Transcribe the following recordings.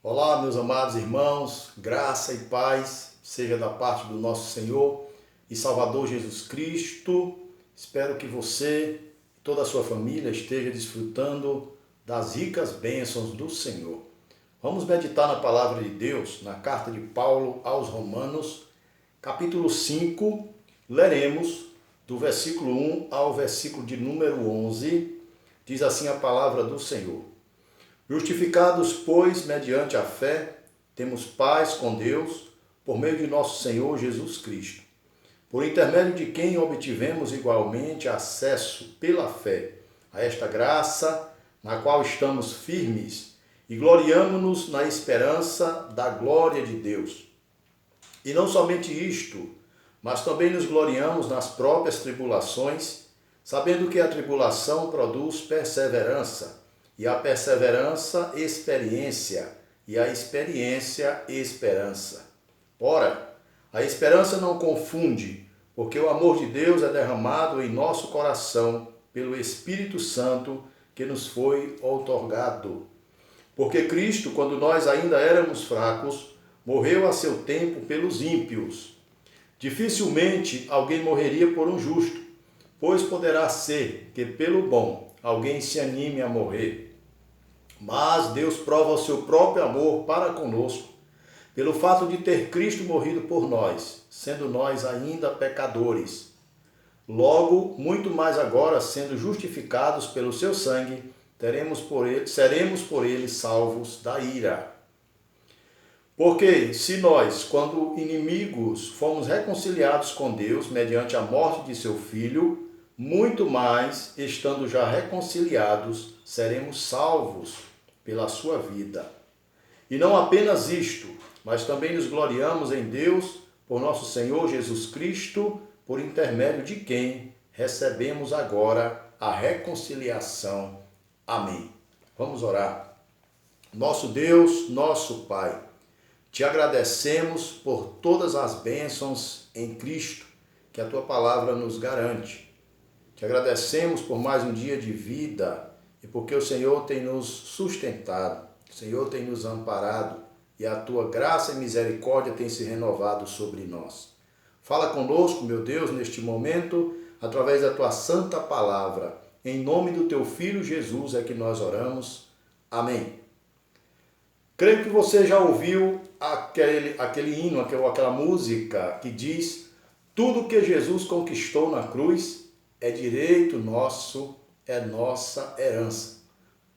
Olá, meus amados irmãos, graça e paz seja da parte do nosso Senhor e Salvador Jesus Cristo. Espero que você e toda a sua família esteja desfrutando das ricas bênçãos do Senhor. Vamos meditar na palavra de Deus, na carta de Paulo aos Romanos, capítulo 5, leremos do versículo 1 ao versículo de número 11, diz assim a palavra do Senhor. Justificados, pois, mediante a fé, temos paz com Deus, por meio de nosso Senhor Jesus Cristo, por intermédio de quem obtivemos igualmente acesso pela fé a esta graça, na qual estamos firmes, e gloriamo-nos na esperança da glória de Deus. E não somente isto, mas também nos gloriamos nas próprias tribulações, sabendo que a tribulação produz perseverança, e a perseverança, experiência, e a experiência, esperança. Ora, a esperança não confunde, porque o amor de Deus é derramado em nosso coração pelo Espírito Santo que nos foi outorgado. Porque Cristo, quando nós ainda éramos fracos, morreu a seu tempo pelos ímpios. Dificilmente alguém morreria por um justo, pois poderá ser que pelo bom alguém se anime a morrer. Mas Deus prova o seu próprio amor para conosco, pelo fato de ter Cristo morrido por nós, sendo nós ainda pecadores. Logo, muito mais agora, sendo justificados pelo seu sangue, seremos por ele salvos da ira. Porque se nós, quando inimigos, fomos reconciliados com Deus mediante a morte de seu Filho, muito mais, estando já reconciliados, seremos salvos pela sua vida. E não apenas isto, mas também nos gloriamos em Deus por nosso Senhor Jesus Cristo, por intermédio de quem recebemos agora a reconciliação. Amém. Vamos orar. Nosso Deus, nosso Pai, te agradecemos por todas as bênçãos em Cristo que a tua palavra nos garante. Te agradecemos por mais um dia de vida e porque o Senhor tem nos sustentado, o Senhor tem nos amparado e a tua graça e misericórdia tem se renovado sobre nós. Fala conosco, meu Deus, neste momento, através da tua santa palavra. Em nome do teu Filho Jesus é que nós oramos. Amém. Creio que você já ouviu aquele hino, aquela música que diz: tudo que Jesus conquistou na cruz é direito nosso, é nossa herança.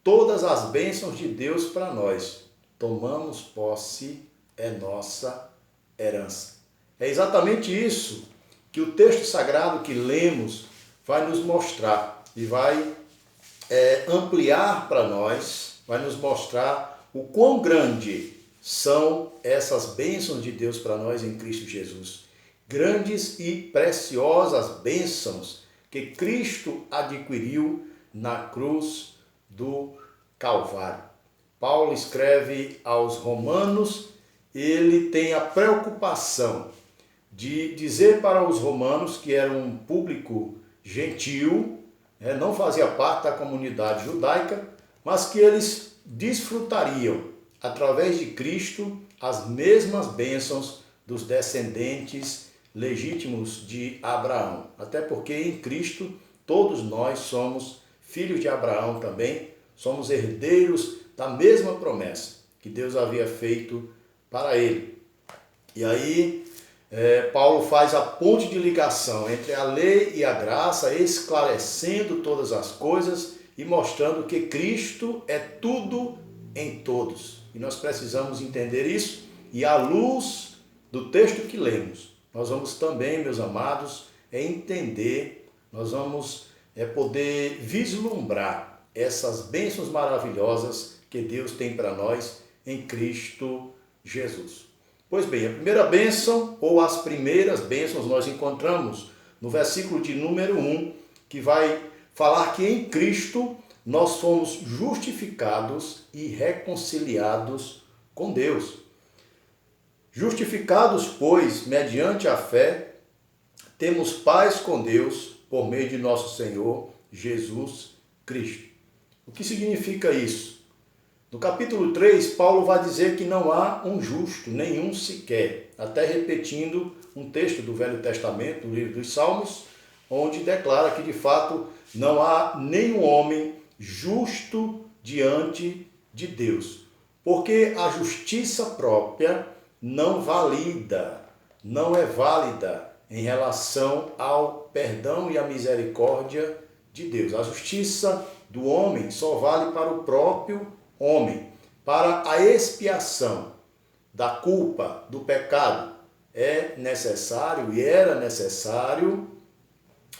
Todas as bênçãos de Deus para nós, tomamos posse, é nossa herança. É exatamente isso que o texto sagrado que lemos vai nos mostrar e vai ampliar para nós, vai nos mostrar o quão grande são essas bênçãos de Deus para nós em Cristo Jesus. Grandes e preciosas bênçãos que Cristo adquiriu na cruz do Calvário. Paulo escreve aos Romanos, ele tem a preocupação de dizer para os romanos, que era um público gentil, não fazia parte da comunidade judaica, mas que eles desfrutariam, através de Cristo, as mesmas bênçãos dos descendentes legítimos de Abraão. Até porque em Cristo todos nós somos filhos de Abraão também, somos herdeiros da mesma promessa que Deus havia feito para ele. E aí Paulo faz a ponte de ligação entre a lei e a graça, esclarecendo todas as coisas e mostrando que Cristo é tudo em todos. E nós precisamos entender isso, e à luz do texto que lemos, nós vamos também, meus amados, entender, nós vamos poder vislumbrar essas bênçãos maravilhosas que Deus tem para nós em Cristo Jesus. Pois bem, a primeira bênção, ou as primeiras bênçãos, nós encontramos no versículo de número 1, que vai falar que em Cristo nós fomos justificados e reconciliados com Deus. Justificados, pois, mediante a fé, temos paz com Deus por meio de nosso Senhor Jesus Cristo. O que significa isso? No capítulo 3, Paulo vai dizer que não há um justo, nenhum sequer, até repetindo um texto do Velho Testamento, do livro dos Salmos, onde declara que de fato não há nenhum homem justo diante de Deus, porque a justiça própria não é válida em relação ao perdão e à misericórdia de Deus. A justiça do homem só vale para o próprio homem, para a expiação da culpa, do pecado. É necessário e era necessário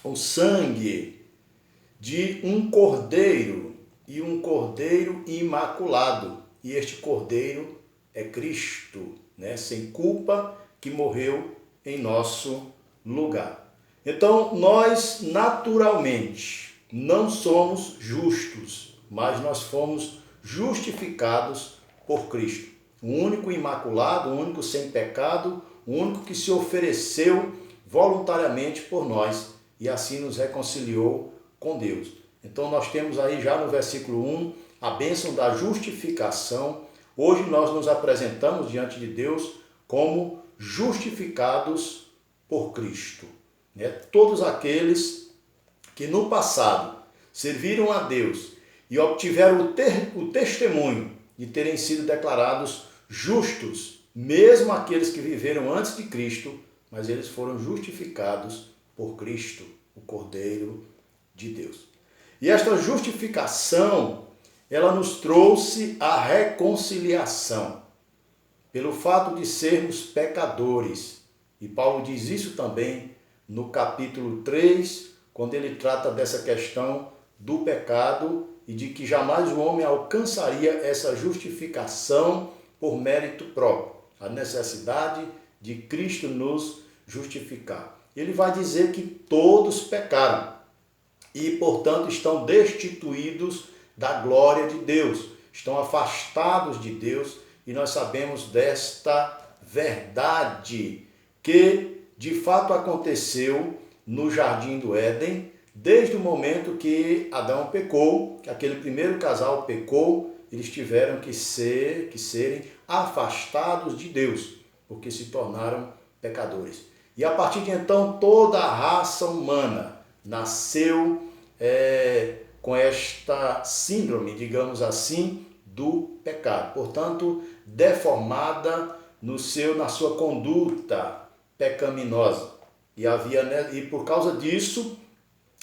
o sangue de um cordeiro, e um cordeiro imaculado. E este cordeiro é Cristo, sem culpa, que morreu em nosso lugar. Então, nós naturalmente não somos justos, mas nós fomos justificados por Cristo. O único imaculado, o único sem pecado, o único que se ofereceu voluntariamente por nós e assim nos reconciliou com Deus. Então nós temos aí já no versículo 1 a bênção da justificação. Hoje nós nos apresentamos diante de Deus como justificados por Cristo. Todos aqueles que no passado serviram a Deus e obtiveram o testemunho de terem sido declarados justos, mesmo aqueles que viveram antes de Cristo, mas eles foram justificados por Cristo, o Cordeiro de Deus. E esta justificação, ela nos trouxe a reconciliação, pelo fato de sermos pecadores. E Paulo diz isso também no capítulo 3, quando ele trata dessa questão do pecado e de que jamais o homem alcançaria essa justificação por mérito próprio, a necessidade de Cristo nos justificar. Ele vai dizer que todos pecaram e, portanto, estão destituídos da glória de Deus, estão afastados de Deus, e nós sabemos desta verdade que de fato aconteceu no Jardim do Éden, desde o momento que Adão pecou, que aquele primeiro casal pecou, eles tiveram que serem afastados de Deus, porque se tornaram pecadores. E a partir de então, toda a raça humana nasceu com esta síndrome, digamos assim, do pecado. Portanto, deformada na sua conduta pecaminosa. E por causa disso,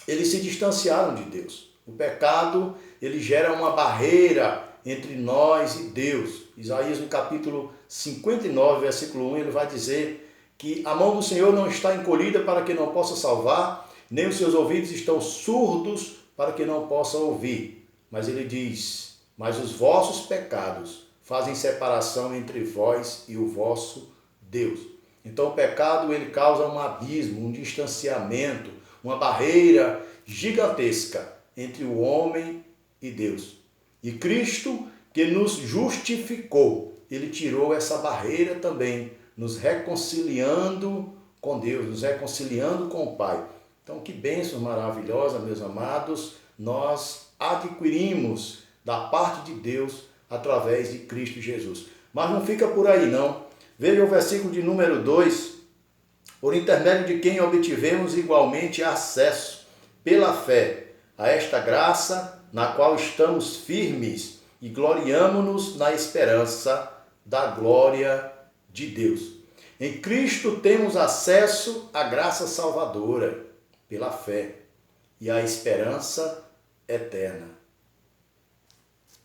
eles se distanciaram de Deus. O pecado, ele gera uma barreira entre nós e Deus. Isaías, no capítulo 59, versículo 1, ele vai dizer que a mão do Senhor não está encolhida para que não possa salvar, nem os seus ouvidos estão surdos para que não possa ouvir. Mas ele diz, mas os vossos pecados fazem separação entre vós e o vosso Deus. Então o pecado, ele causa um abismo, um distanciamento, uma barreira gigantesca entre o homem e Deus. E Cristo, que nos justificou, ele tirou essa barreira também, nos reconciliando com Deus, nos reconciliando com o Pai. Então, que bênção maravilhosa, meus amados, nós adquirimos da parte de Deus através de Cristo Jesus. Mas não fica por aí, não. Veja o versículo de número 2, por intermédio de quem obtivemos igualmente acesso, pela fé, a esta graça na qual estamos firmes e gloriamo-nos na esperança da glória de Deus. Em Cristo temos acesso à graça salvadora, pela fé, e à esperança eterna.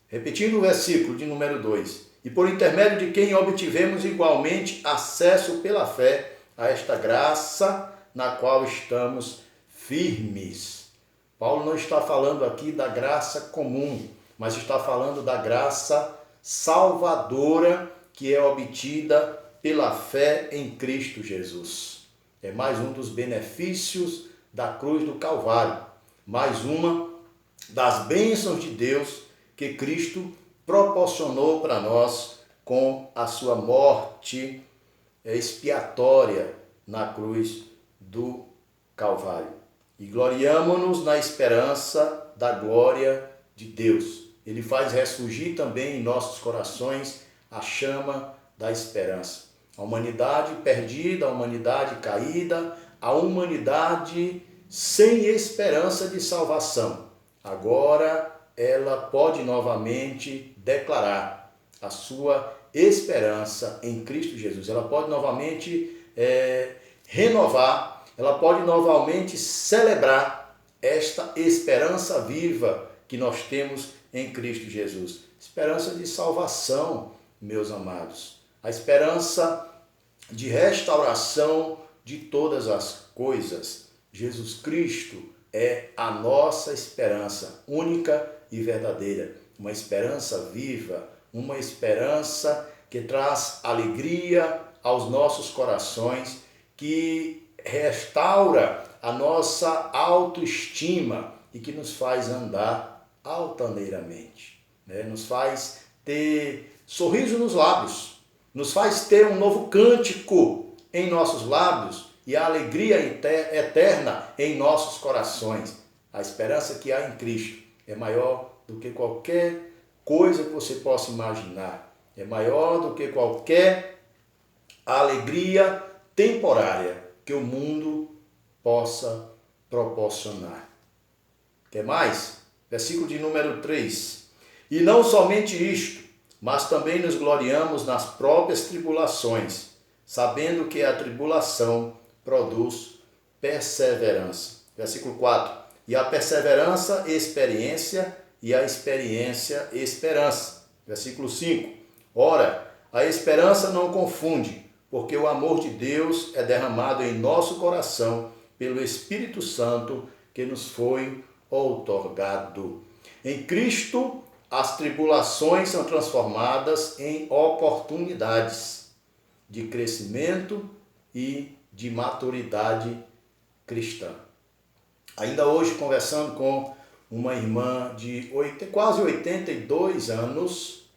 Repetindo o versículo de número 2, e por intermédio de quem obtivemos igualmente acesso pela fé a esta graça na qual estamos firmes. Paulo não está falando aqui da graça comum, mas está falando da graça salvadora que é obtida pela fé em Cristo Jesus. É mais um dos benefícios da cruz do Calvário, mais uma das bênçãos de Deus que Cristo proporcionou para nós com a sua morte expiatória na cruz do Calvário. E gloriamo-nos na esperança da glória de Deus. ele faz ressurgir também em nossos corações a chama da esperança. A humanidade perdida, a humanidade caída, a humanidade sem esperança de salvação. Agora ela pode novamente declarar a sua esperança em Cristo Jesus. Ela pode novamente renovar, ela pode novamente celebrar esta esperança viva que nós temos em Cristo Jesus. Esperança de salvação, meus amados. A esperança de restauração de todas as coisas. Jesus Cristo é a nossa esperança única e verdadeira. Uma esperança viva, uma esperança que traz alegria aos nossos corações, que restaura a nossa autoestima e que nos faz andar altaneiramente, né? Nos faz ter sorriso nos lábios, nos faz ter um novo cântico em nossos lábios e a alegria eterna em nossos corações. A esperança que há em Cristo é maior do que qualquer coisa que você possa imaginar. É maior do que qualquer alegria temporária que o mundo possa proporcionar. Quer mais? Versículo de número 3. E não somente isto, mas também nos gloriamos nas próprias tribulações, sabendo que a tribulação produz perseverança. Versículo 4. E a perseverança, experiência, e a experiência, esperança. Versículo 5. Ora, a esperança não confunde, porque o amor de Deus é derramado em nosso coração pelo Espírito Santo que nos foi outorgado. Em Cristo, as tribulações são transformadas em oportunidades de crescimento e de maturidade cristã. Ainda hoje, conversando com uma irmã de quase 82 anos,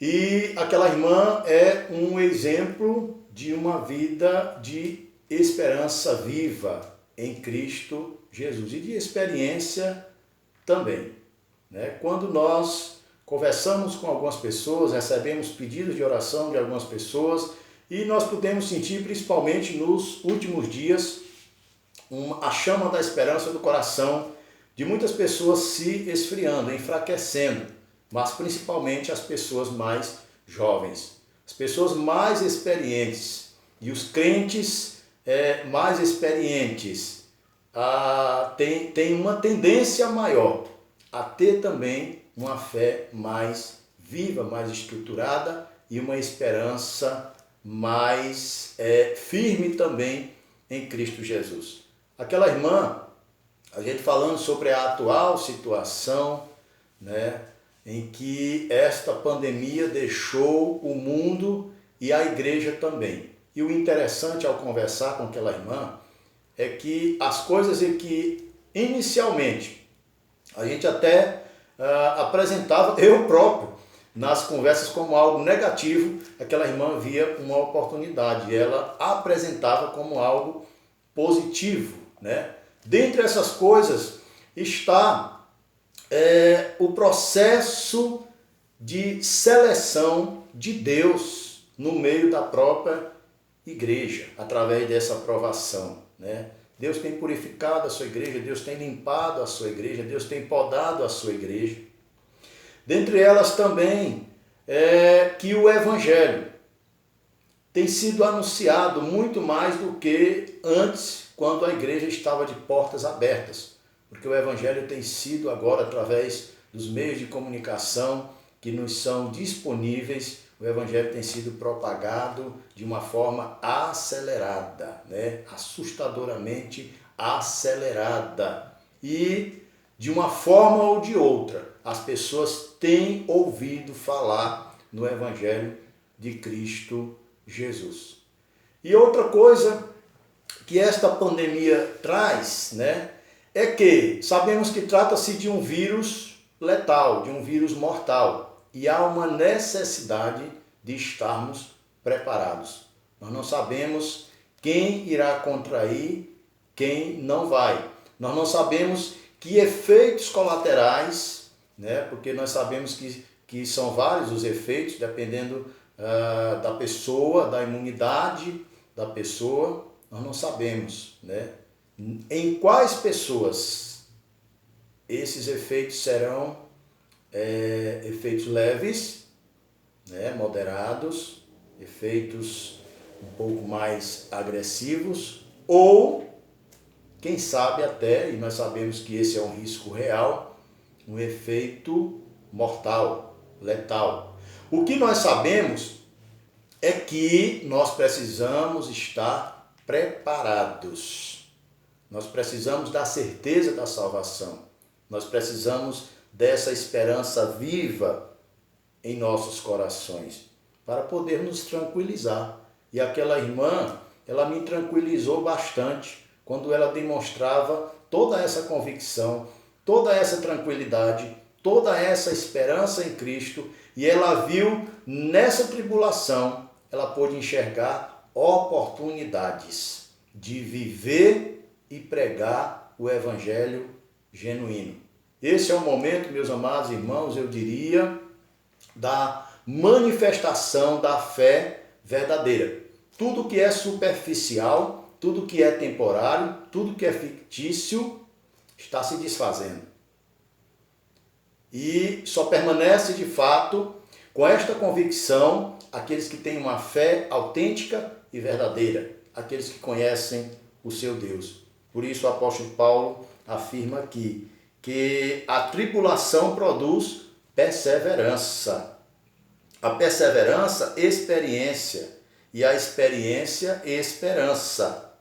e aquela irmã é um exemplo de uma vida de esperança viva em Cristo Jesus e de experiência também, né? Quando nós conversamos com algumas pessoas, recebemos pedidos de oração de algumas pessoas e nós podemos sentir, principalmente nos últimos dias, a chama da esperança do coração de muitas pessoas se esfriando, enfraquecendo, mas principalmente as pessoas mais jovens, as pessoas mais experientes e os crentes mais experientes têm uma tendência maior a ter também uma fé mais viva, mais estruturada e uma esperança mais firme também em Cristo Jesus. Aquela irmã, a gente falando sobre a atual situação, né, em que esta pandemia deixou o mundo e a igreja também. E o interessante ao conversar com aquela irmã é que as coisas em que inicialmente a gente até apresentava, eu próprio, nas conversas como algo negativo, aquela irmã via uma oportunidade, ela apresentava como algo positivo, né? Dentre essas coisas está o processo de seleção de Deus no meio da própria igreja, através dessa aprovação, né? Deus tem purificado a sua igreja, Deus tem limpado a sua igreja, Deus tem podado a sua igreja. Dentre elas também que o Evangelho tem sido anunciado muito mais do que antes, quando a igreja estava de portas abertas. Porque o Evangelho tem sido agora, através dos meios de comunicação que nos são disponíveis, o Evangelho tem sido propagado de uma forma acelerada, né? Assustadoramente acelerada. E de uma forma ou de outra, as pessoas têm ouvido falar no Evangelho de Cristo Jesus. E outra coisa que esta pandemia traz, né, é que sabemos que trata-se de um vírus letal, de um vírus mortal, e há uma necessidade de estarmos preparados. Nós não sabemos quem irá contrair, quem não vai. Nós não sabemos que efeitos colaterais né? Porque nós sabemos que são vários os efeitos, dependendo da pessoa, da imunidade da pessoa, nós não sabemos, né? Em quais pessoas esses efeitos serão efeitos leves, né? Moderados, efeitos um pouco mais agressivos, ou, quem sabe até, e nós sabemos que esse é um risco real, um efeito mortal, letal. O que nós sabemos é que nós precisamos estar preparados. Nós precisamos da certeza da salvação. Nós precisamos dessa esperança viva em nossos corações para poder nos tranquilizar. E aquela irmã, ela me tranquilizou bastante quando ela demonstrava toda essa convicção, toda essa tranquilidade, toda essa esperança em Cristo, e ela viu nessa tribulação, ela pôde enxergar oportunidades de viver e pregar o evangelho genuíno. Esse é o momento, meus amados irmãos, eu diria, da manifestação da fé verdadeira. Tudo que é superficial, tudo que é temporário, tudo que é fictício, está se desfazendo. E só permanece de fato, com esta convicção, aqueles que têm uma fé autêntica e verdadeira, aqueles que conhecem o seu Deus. Por isso o apóstolo Paulo afirma aqui que a tribulação produz perseverança. A perseverança, experiência. E a experiência, esperança.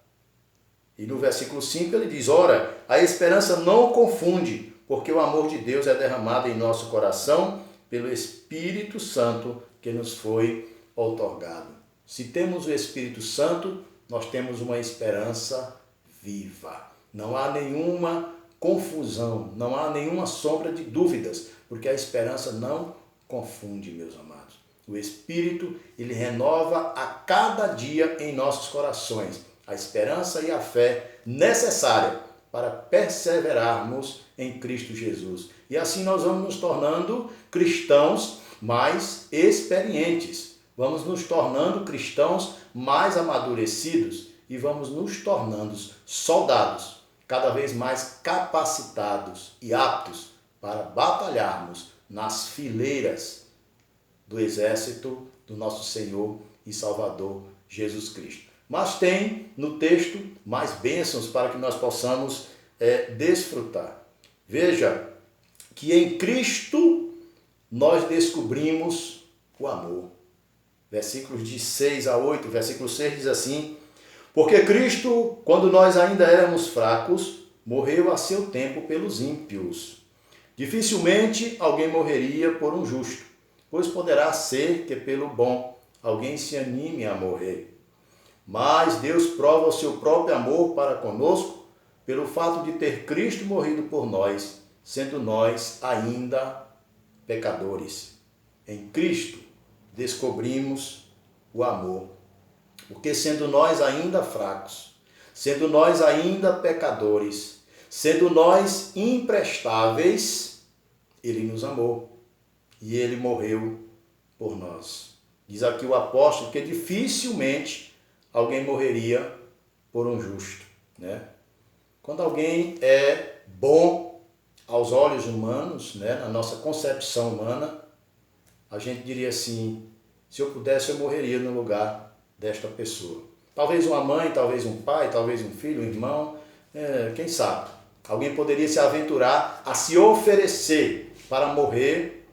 E no versículo 5 ele diz, ora, a esperança não confunde, porque o amor de Deus é derramado em nosso coração pelo Espírito Santo que nos foi outorgado. Se temos o Espírito Santo, nós temos uma esperança viva. Não há nenhuma confusão, não há nenhuma sombra de dúvidas, porque a esperança não confunde, meus amados. O Espírito, ele renova a cada dia em nossos corações a esperança e a fé necessária para perseverarmos em Cristo Jesus. E assim nós vamos nos tornando cristãos mais experientes, vamos nos tornando cristãos mais amadurecidos e vamos nos tornando soldados cada vez mais capacitados e aptos para batalharmos nas fileiras do exército do nosso Senhor e Salvador Jesus Cristo. Mas tem no texto mais bênçãos para que nós possamos desfrutar. Veja que em Cristo nós descobrimos o amor. Versículos de 6 a 8, versículo 6 diz assim, porque Cristo, quando nós ainda éramos fracos, morreu a seu tempo pelos ímpios. Dificilmente alguém morreria por um justo, pois poderá ser que pelo bom alguém se anime a morrer. Mas Deus prova o seu próprio amor para conosco pelo fato de ter Cristo morrido por nós, sendo nós ainda pecadores. Em Cristo descobrimos o amor, porque sendo nós ainda fracos, sendo nós ainda pecadores, sendo nós imprestáveis, Ele nos amou e Ele morreu por nós. Diz aqui o apóstolo que dificilmente alguém morreria por um justo, né? Quando alguém é bom aos olhos humanos, né, na nossa concepção humana, a gente diria assim, se eu pudesse eu morreria no lugar desta pessoa. Talvez uma mãe, talvez um pai, talvez um filho, um irmão, quem sabe? Alguém poderia se aventurar a se oferecer para morrer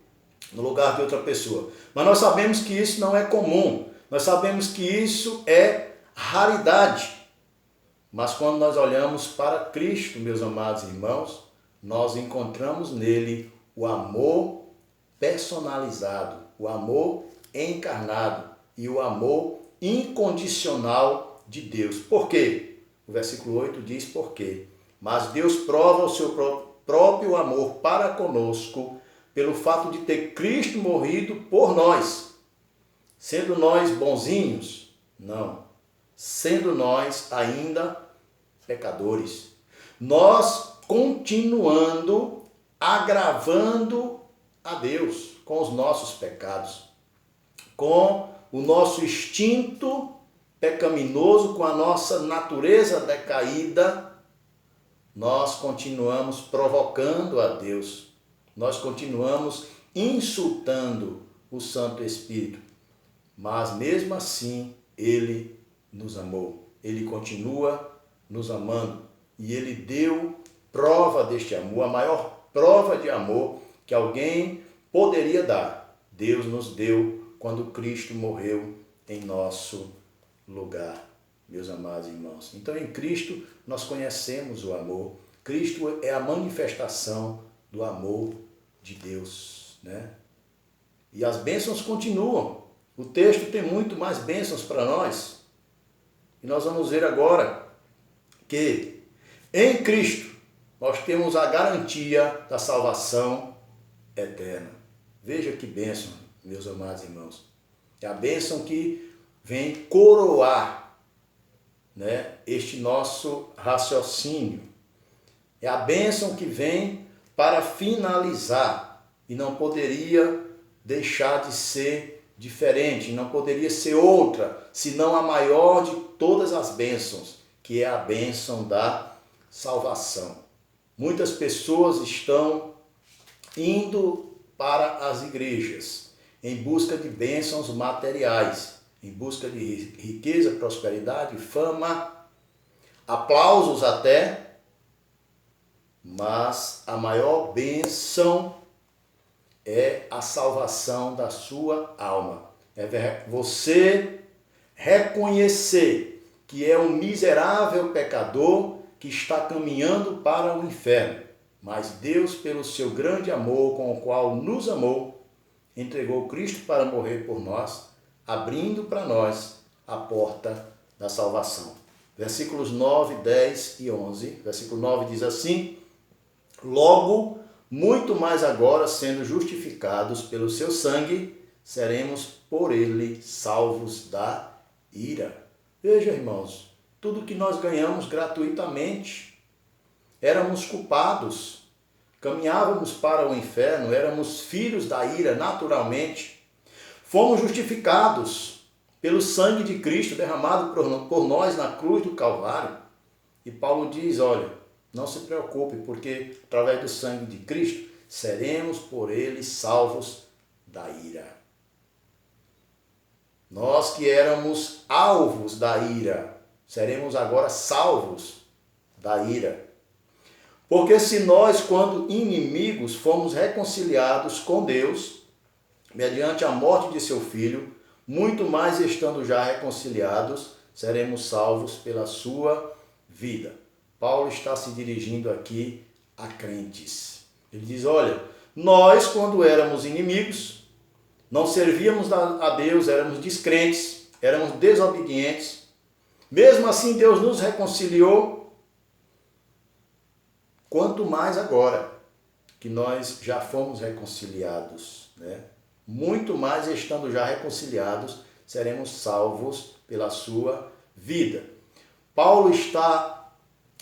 no lugar de outra pessoa. Mas nós sabemos que isso não é comum, nós sabemos que isso é raridade. Mas quando nós olhamos para Cristo, meus amados irmãos, nós encontramos nele o amor personalizado, o amor encarnado e o amor incondicional de Deus. Por quê? O versículo 8 diz por quê. Mas Deus prova o seu próprio amor para conosco pelo fato de ter Cristo morrido por nós. Sendo nós bonzinhos? Não. Sendo nós ainda pecadores. Nós continuando agravando a Deus com os nossos pecados, com o nosso instinto pecaminoso, com a nossa natureza decaída, nós continuamos provocando a Deus, nós continuamos insultando o Santo Espírito, mas mesmo assim Ele nos amou, Ele continua nos amando e Ele deu prova deste amor, a maior prova de amor que alguém poderia dar, Deus nos deu quando Cristo morreu em nosso lugar, meus amados irmãos. Então, em Cristo, nós conhecemos o amor. Cristo é a manifestação do amor de Deus, né? E as bênçãos continuam. O texto tem muito mais bênçãos para nós. E nós vamos ver agora que em Cristo nós temos a garantia da salvação eterna. Veja que bênção, meus amados irmãos. É a bênção que vem coroar, né, este nosso raciocínio. É a bênção que vem para finalizar e não poderia deixar de ser diferente, não poderia ser outra, senão a maior de todas as bênçãos, que é a bênção da salvação. Muitas pessoas estão indo para as igrejas em busca de bênçãos materiais, em busca de riqueza, prosperidade, fama, aplausos até, mas a maior bênção é a salvação da sua alma. É você reconhecer que é um miserável pecador que está caminhando para o inferno, mas Deus, pelo seu grande amor com o qual nos amou, entregou Cristo para morrer por nós, abrindo para nós a porta da salvação. Versículos 9, 10 e 11. Versículo 9 diz assim: logo, muito mais agora, sendo justificados pelo seu sangue, seremos por ele salvos da ira. Veja, irmãos, tudo que nós ganhamos gratuitamente, éramos culpados, caminhávamos para o inferno, éramos filhos da ira naturalmente, fomos justificados pelo sangue de Cristo derramado por nós na cruz do Calvário. E Paulo diz, olha, não se preocupe, porque através do sangue de Cristo seremos por ele salvos da ira. Nós que éramos alvos da ira, seremos agora salvos da ira. Porque se nós, quando inimigos, fomos reconciliados com Deus, mediante a morte de seu Filho, muito mais estando já reconciliados, seremos salvos pela sua vida. Paulo está se dirigindo aqui a crentes. Ele diz, olha, nós quando éramos inimigos, não servíamos a Deus, éramos descrentes, éramos desobedientes. Mesmo assim Deus nos reconciliou. Quanto mais agora que nós já fomos reconciliados, né? Muito mais estando já reconciliados, seremos salvos pela sua vida. Paulo está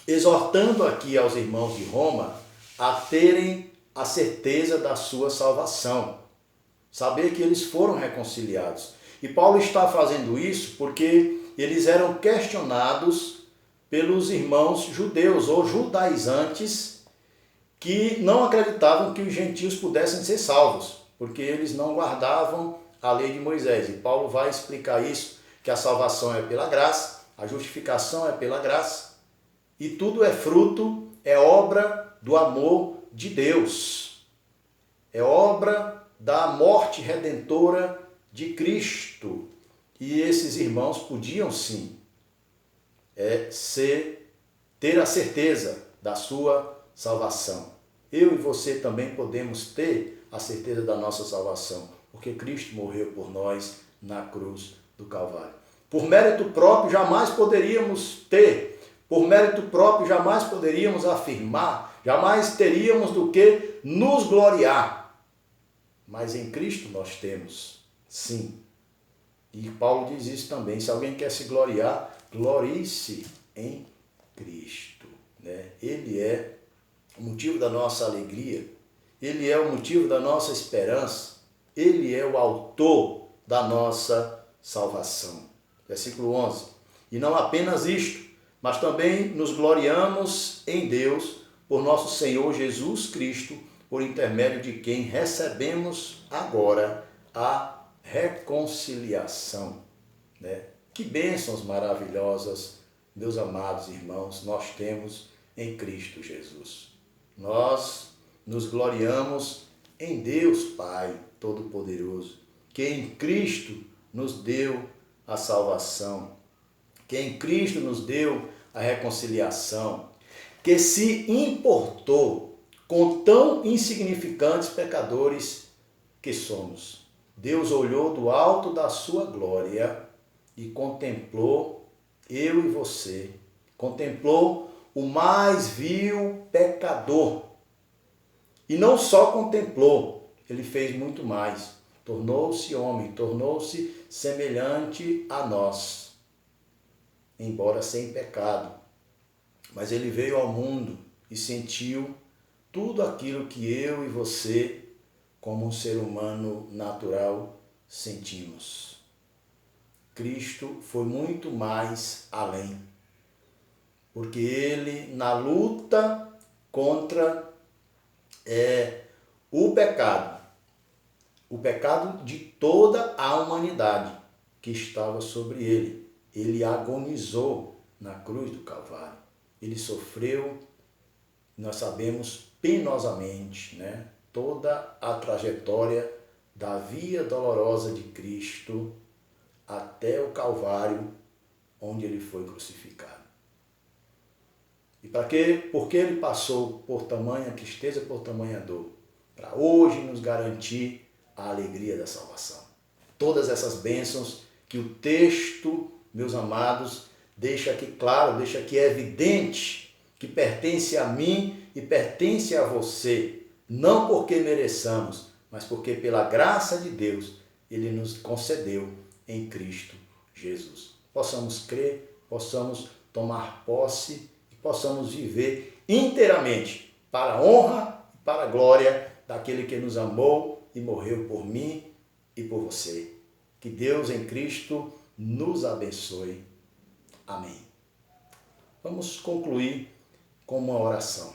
exortando aqui aos irmãos de Roma a terem a certeza da sua salvação, saber que eles foram reconciliados. E Paulo está fazendo isso porque eles eram questionados pelos irmãos judeus ou judaizantes que não acreditavam que os gentios pudessem ser salvos, porque eles não guardavam a lei de Moisés. E Paulo vai explicar isso, que a salvação é pela graça, a justificação é pela graça, e tudo é fruto, é obra do amor de Deus. É obra da morte redentora de Cristo. E esses irmãos podiam sim ter a certeza da sua salvação. Eu e você também podemos ter a certeza da nossa salvação, porque Cristo morreu por nós na cruz do Calvário. Por mérito próprio jamais poderíamos ter, por mérito próprio jamais poderíamos afirmar, jamais teríamos do que nos gloriar. Mas em Cristo nós temos, sim. E Paulo diz isso também, se alguém quer se gloriar, glorie-se em Cristo, né? Ele é o motivo da nossa alegria, Ele é o motivo da nossa esperança. Ele é o autor da nossa salvação. Versículo 11. E não apenas isto, mas também nos gloriamos em Deus por nosso Senhor Jesus Cristo, por intermédio de quem recebemos agora a reconciliação. Né? Que bênçãos maravilhosas, meus amados irmãos, nós temos em Cristo Jesus. Nós nos gloriamos em Deus Pai Todo-Poderoso, que em Cristo nos deu a salvação, que em Cristo nos deu a reconciliação, que se importou com tão insignificantes pecadores que somos. Deus olhou do alto da sua glória e contemplou eu e você, contemplou o mais vil pecador. E não só contemplou, ele fez muito mais. Tornou-se homem, tornou-se semelhante a nós, embora sem pecado. Mas ele veio ao mundo e sentiu tudo aquilo que eu e você, como um ser humano natural, sentimos. Cristo foi muito mais além, porque ele, na luta contra o pecado de toda a humanidade que estava sobre ele, ele agonizou na cruz do Calvário. Ele sofreu, nós sabemos, penosamente, né? Toda a trajetória da via dolorosa de Cristo até o Calvário, onde ele foi crucificado. E para quê? Porque ele passou por tamanha tristeza, por tamanha dor, para hoje nos garantir a alegria da salvação. Todas essas bênçãos que o texto, meus amados, deixa aqui claro, deixa aqui evidente, que pertence a mim e pertence a você, não porque mereçamos, mas porque pela graça de Deus ele nos concedeu em Cristo Jesus. Possamos crer, possamos tomar posse e possamos viver inteiramente para a honra e para a glória daquele que nos amou e morreu por mim e por você. Que Deus em Cristo nos abençoe. Amém. Vamos concluir com uma oração.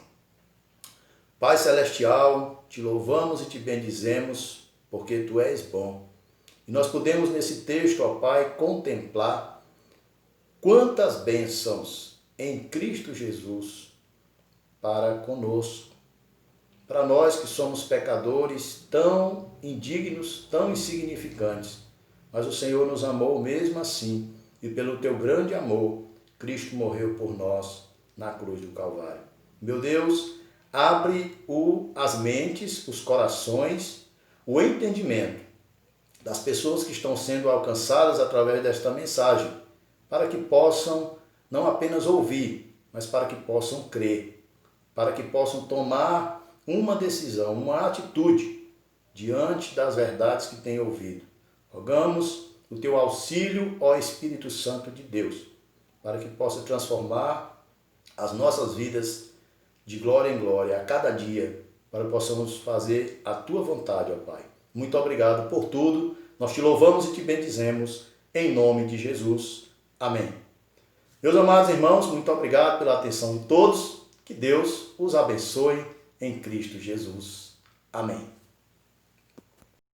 Pai Celestial, te louvamos e te bendizemos, porque Tu és bom. E nós podemos nesse texto, ó Pai, contemplar quantas bênçãos em Cristo Jesus para conosco. Para nós que somos pecadores tão indignos, tão insignificantes, mas o Senhor nos amou mesmo assim, e pelo Teu grande amor, Cristo morreu por nós na cruz do Calvário. Meu Deus, abre as mentes, os corações, o entendimento das pessoas que estão sendo alcançadas através desta mensagem, para que possam não apenas ouvir, mas para que possam crer, para que possam tomar uma decisão, uma atitude diante das verdades que têm ouvido. Rogamos o Teu auxílio, ó Espírito Santo de Deus, para que possa transformar as nossas vidas de glória em glória a cada dia, para que possamos fazer a Tua vontade, ó Pai. Muito obrigado por tudo. Nós Te louvamos e Te bendizemos em nome de Jesus. Amém. Meus amados irmãos, muito obrigado pela atenção de todos. Que Deus os abençoe em Cristo Jesus. Amém.